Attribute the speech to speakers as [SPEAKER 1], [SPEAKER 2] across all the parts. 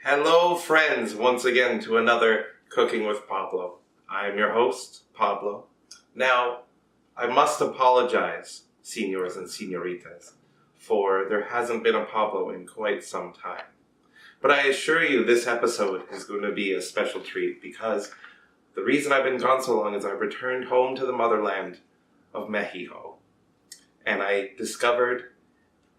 [SPEAKER 1] Hello friends, once again to another Cooking with Pablo. I am your host, Pablo. Now, I must apologize, senors and senoritas, for there hasn't been a Pablo in quite some time. But I assure you this episode is going to be a special treat because the reason I've been gone so long is I've returned home to the motherland of Mexico. And I discovered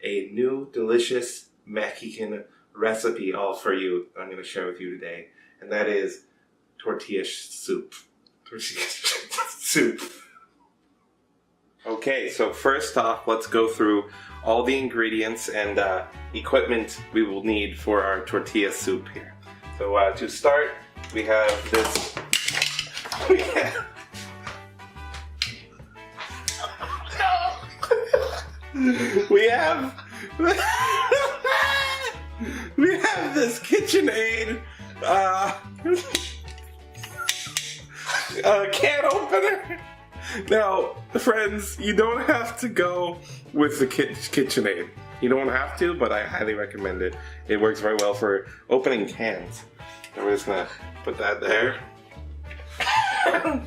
[SPEAKER 1] a new delicious Mexican recipe all for you that I'm going to share with you today. And that is tortilla soup. Tortilla soup. Okay, so first off, let's go through all the ingredients and equipment we will need for our tortilla soup here. So to start, we have this. We have this KitchenAid can opener. Now, friends, you don't have to go with the KitchenAid. You don't have to, but I highly recommend it. It works very well for opening cans. And we're just gonna put that there.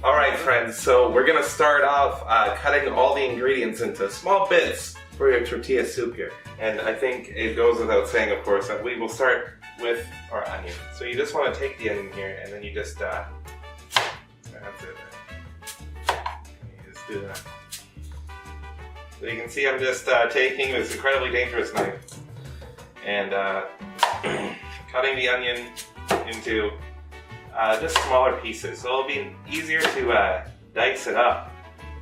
[SPEAKER 1] Alright friends, so we're gonna start off cutting all the ingredients into small bits for your tortilla soup here. And I think it goes without saying, of course, that we will start with our onion. So you just want to take the onion here and then you just, that's it. You just do that. So you can see I'm just taking this incredibly dangerous knife and cutting the onion into just smaller pieces, so it'll be easier to dice it up,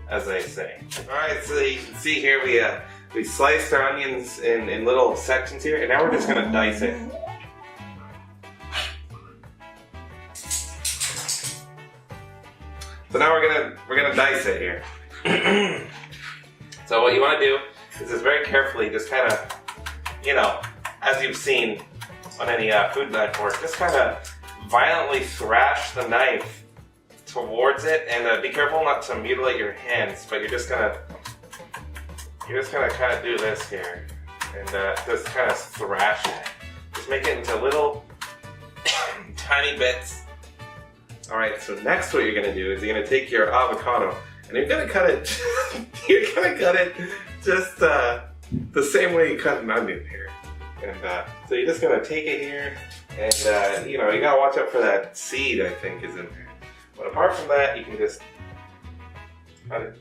[SPEAKER 1] as they say. Alright, so you can see here we sliced our onions in little sections here, and now we're just going to dice it. So now we're gonna dice it here. So what you want to do is just very carefully, just kind of, you know, as you've seen on any food knife work, just kind of violently thrash the knife towards it, and be careful not to mutilate your hands. But you're just gonna kind of do this here, and just kind of thrash it. Just make it into little tiny bits. All right. So next, what you're gonna do is you're gonna take your avocado, and you're gonna cut it. You're gonna cut it just the same way you cut an onion here, and so you're just gonna take it here. And, you know, you gotta watch out for that seed, I think, is in there. But apart from that, you can just cut it.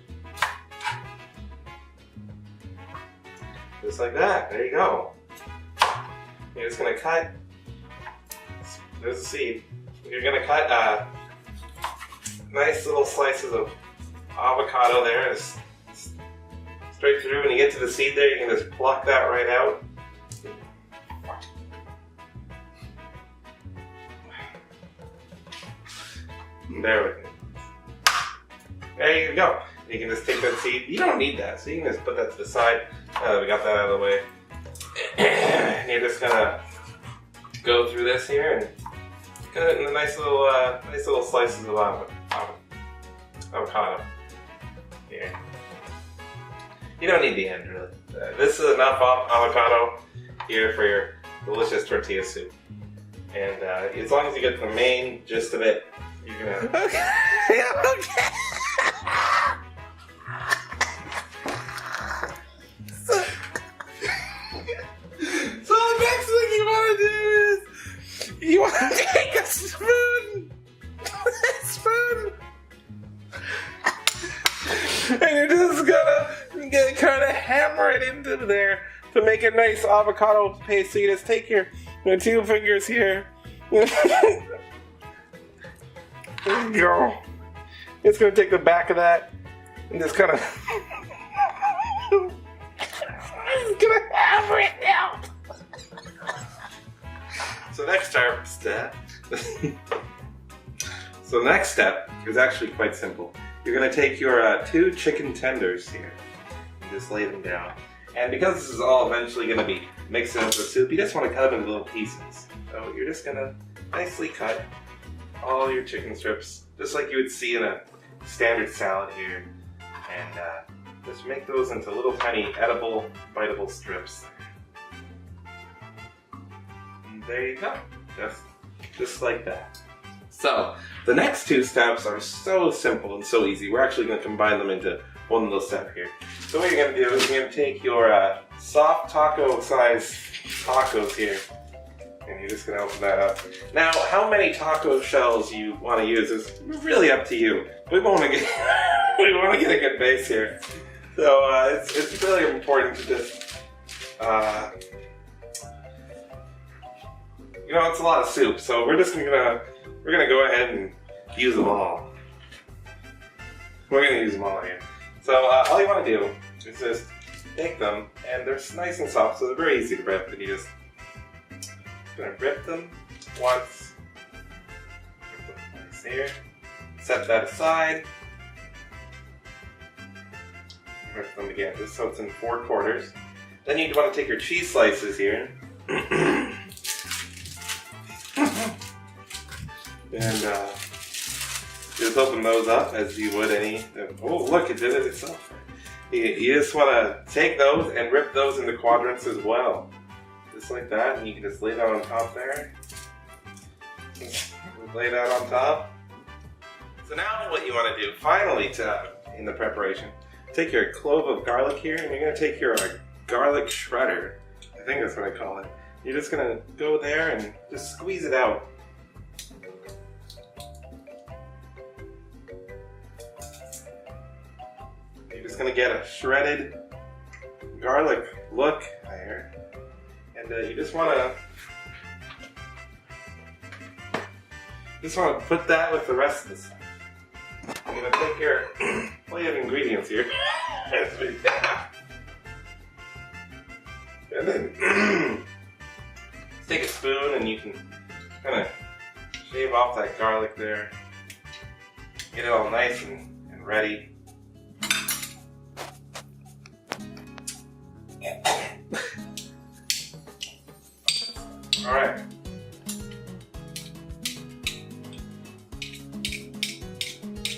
[SPEAKER 1] Just like that. There you go. You're just gonna cut. There's a seed. You're gonna cut nice little slices of avocado there. Just straight through. When you get to the seed there, you can just pluck that right out. There we go. There you go. You can just take that seed. You don't need that, so you can just put that to the side. Now that we got that out of the way. And you're just gonna go through this here and cut it into nice little slices of avocado. Here. You don't need the end, really. This is enough avocado here for your delicious tortilla soup. And as long as you get the main gist of it, you're gonna... Okay. So the next thing you want to do is you want to take a spoon, and you're just gonna kind of hammer it into there to make a nice avocado paste. So you just take your 2 fingers here. There you go. It's going to take the back of that and just kind of... It's going to hammer it out. So next step is actually quite simple. You're going to take your 2 chicken tenders here and just lay them down. And because this is all eventually going to be mixed into the soup, you just want to cut them into little pieces. So you're just going to nicely cut all your chicken strips, just like you would see in a standard salad here, and just make those into little tiny edible, biteable strips. And there you go. Just like that. So, the next two steps are so simple and so easy. We're actually going to combine them into one little step here. So what you're going to do is you're going to take your soft taco size tacos here, and you're just going to open that up. Now, how many taco shells you want to use is really up to you. We want to get a good base here. So it's really important to just, you know, it's a lot of soup, so we're gonna go ahead and use them all. We're gonna use them all here. So all you want to do is just take them, and they're nice and soft, so they're very easy to rip. And you just gonna rip them once. Rip them nice here. Set that aside. Rip them again, just so it's in 4 quarters. Then you'd want to take your cheese slices here. And just open those up as you would any. Oh, look, it did it itself. You just want to take those and rip those into quadrants as well. Just like that, and you can just lay that on top there. Just lay that on top. So now what you want to do, finally, in the preparation, take your clove of garlic here, and you're going to take your garlic shredder. I think that's what I call it. You're just going to go there and just squeeze it out. You're just going to get a shredded garlic look there. And you just want to put that with the rest of this. I'm going to take your plate of ingredients here. And then take a spoon and you can kind of shave off that garlic there. Get it all nice and ready. Alright.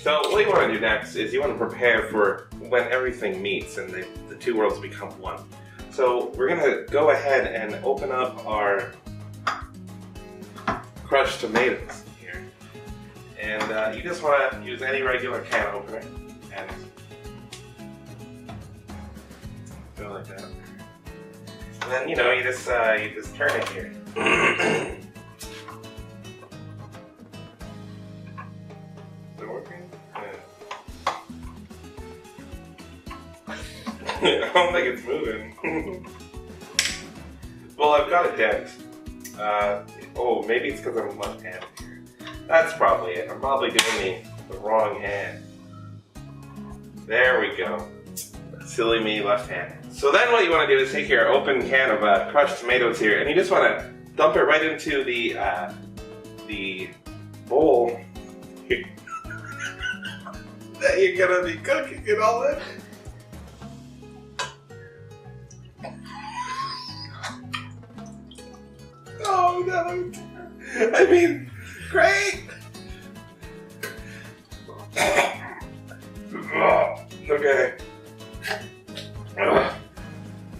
[SPEAKER 1] So what you want to do next is you want to prepare for when everything meets and the two worlds become one. So we're going to go ahead and open up our crushed tomatoes here. And you just want to use any regular can opener and go like that. And then, you know, you just turn it here. Is it working? Yeah. I don't think it's moving. Well, I've got a dent. Oh, maybe it's because I'm left-handed here. That's probably it. I'm probably doing the wrong hand. There we go. Silly me, left-handed. So then what you want to do is take your open can of crushed tomatoes here, and you just want to dump it right into the bowl that you're gonna be cooking it all in. Oh no! I mean, great. Okay.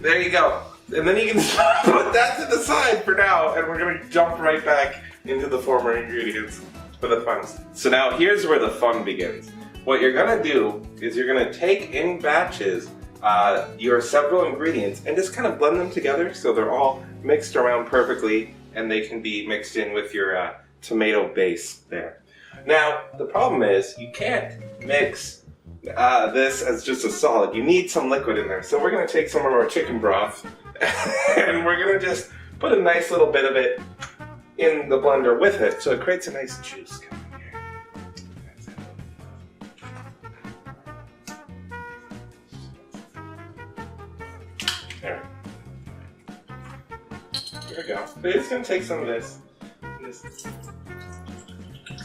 [SPEAKER 1] There you go. And then you can put that to the side for now, and we're going to jump right back into the former ingredients for the fun. So now here's where the fun begins. What you're going to do is you're going to take in batches your several ingredients and just kind of blend them together so they're all mixed around perfectly and they can be mixed in with your tomato base there. Now, the problem is you can't mix this as just a solid. You need some liquid in there. So we're going to take some of our chicken broth and we're going to just put a nice little bit of it in the blender with it so it creates a nice juice coming here. There we go. We're just going to take some of this.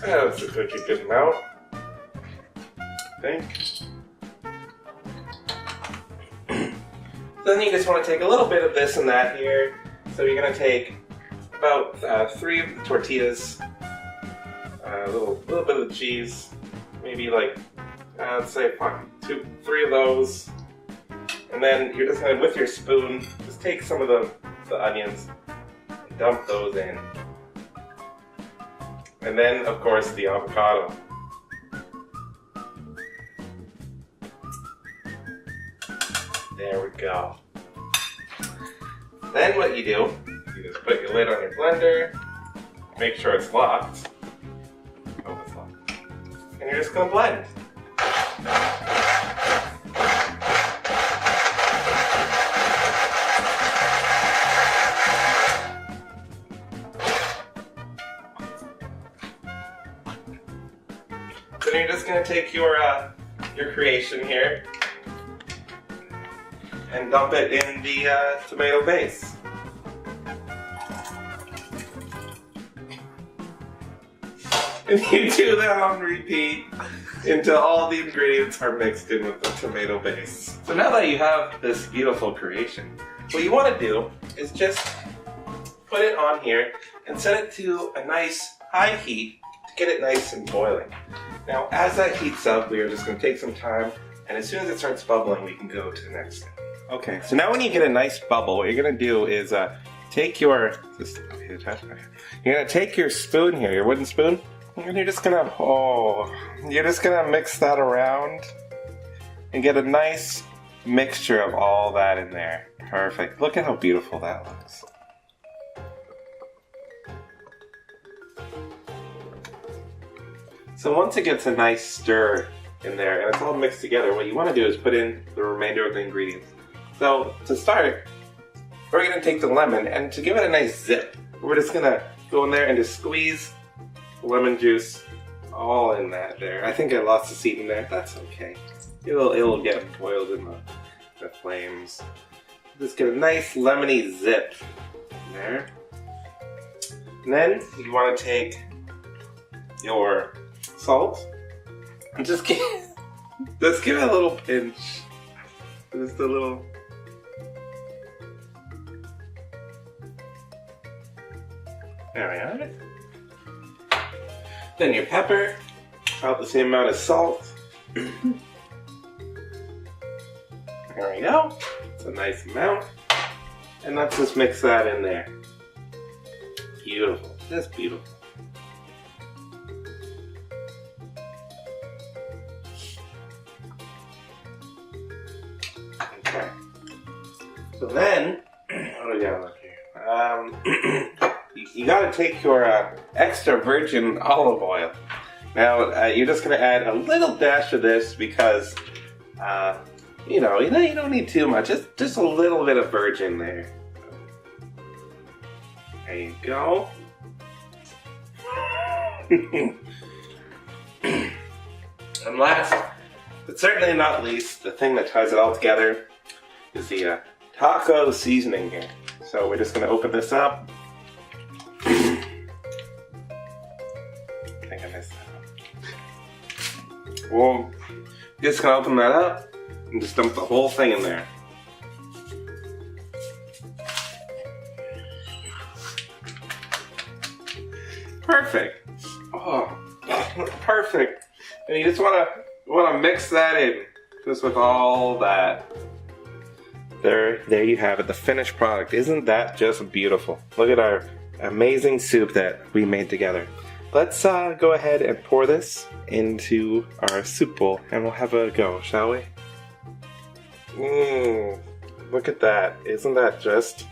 [SPEAKER 1] That's a good amount. I think. Then you just want to take a little bit of this and that here. So you're going to take about 3 of the tortillas, a little bit of the cheese, maybe like, let's say 3 of those. And then you're just going to, with your spoon, just take some of the onions and dump those in. And then, of course, the avocado. There we go. Then what you do, you just put your lid on your blender, make sure it's locked. Oh, it's locked. And you're just gonna blend. Then you're just gonna take your creation here and dump it in the tomato base. And you do that on repeat until all the ingredients are mixed in with the tomato base. So now that you have this beautiful creation, what you want to do is just put it on here and set it to a nice high heat to get it nice and boiling. Now as that heats up, we are just going to take some time, and as soon as it starts bubbling, we can go to the next step. Okay, so now when you get a nice bubble, what you're going to do is take your spoon here, your wooden spoon, and you're just gonna mix that around and get a nice mixture of all that in there. Perfect. Look at how beautiful that looks. So once it gets a nice stir in there and it's all mixed together, what you want to do is put in the remainder of the ingredients. So to start, we're going to take the lemon, and to give it a nice zip, we're just going to go in there and just squeeze lemon juice all in that there. I think I lost the seed in there. That's okay. It'll get boiled in the flames. Just get a nice lemony zip there. And then you want to take your salt and just give it a little pinch. Just a little. There we are. Then your pepper, about the same amount of salt. There we go. It's a nice amount. And let's just mix that in there. Beautiful. Just beautiful. Okay. So then, what do we got left here? You gotta take your extra virgin olive oil. Now, you're just gonna add a little dash of this because, you don't need too much. Just a little bit of virgin there. There you go. And last, but certainly not least, the thing that ties it all together is the taco seasoning here. So we're just gonna open this up. I think I messed that up. Well, just gonna open that up and just dump the whole thing in there. Perfect. Oh, perfect. And you just wanna mix that in, just with all that. There you have it, the finished product. Isn't that just beautiful? Look at our amazing soup that we made together. Let's go ahead and pour this into our soup bowl and we'll have a go, shall we? Look at that. Isn't that just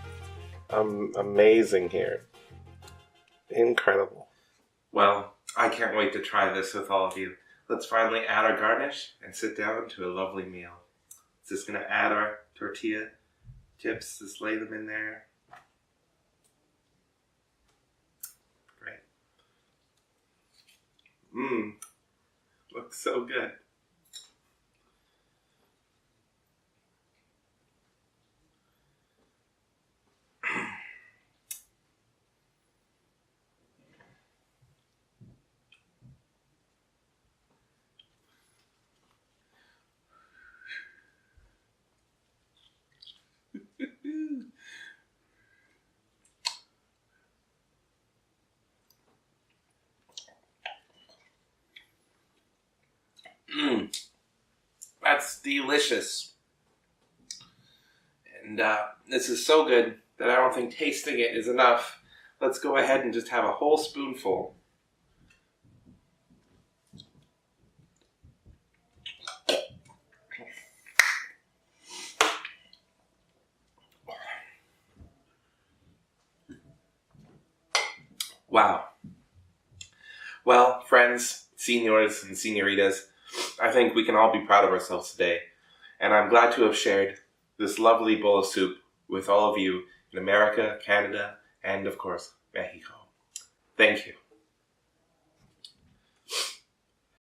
[SPEAKER 1] amazing here? Incredible. Well, I can't wait to try this with all of you. Let's finally add our garnish and sit down to a lovely meal. Just gonna add our tortilla chips, just lay them in there. Great. Looks so good. That's delicious. And this is so good that I don't think tasting it is enough. Let's go ahead and just have a whole spoonful Wow. Well, friends, senors and senoritas, I think we can all be proud of ourselves today. And I'm glad to have shared this lovely bowl of soup with all of you in America, Canada, and of course, Mexico. Thank you.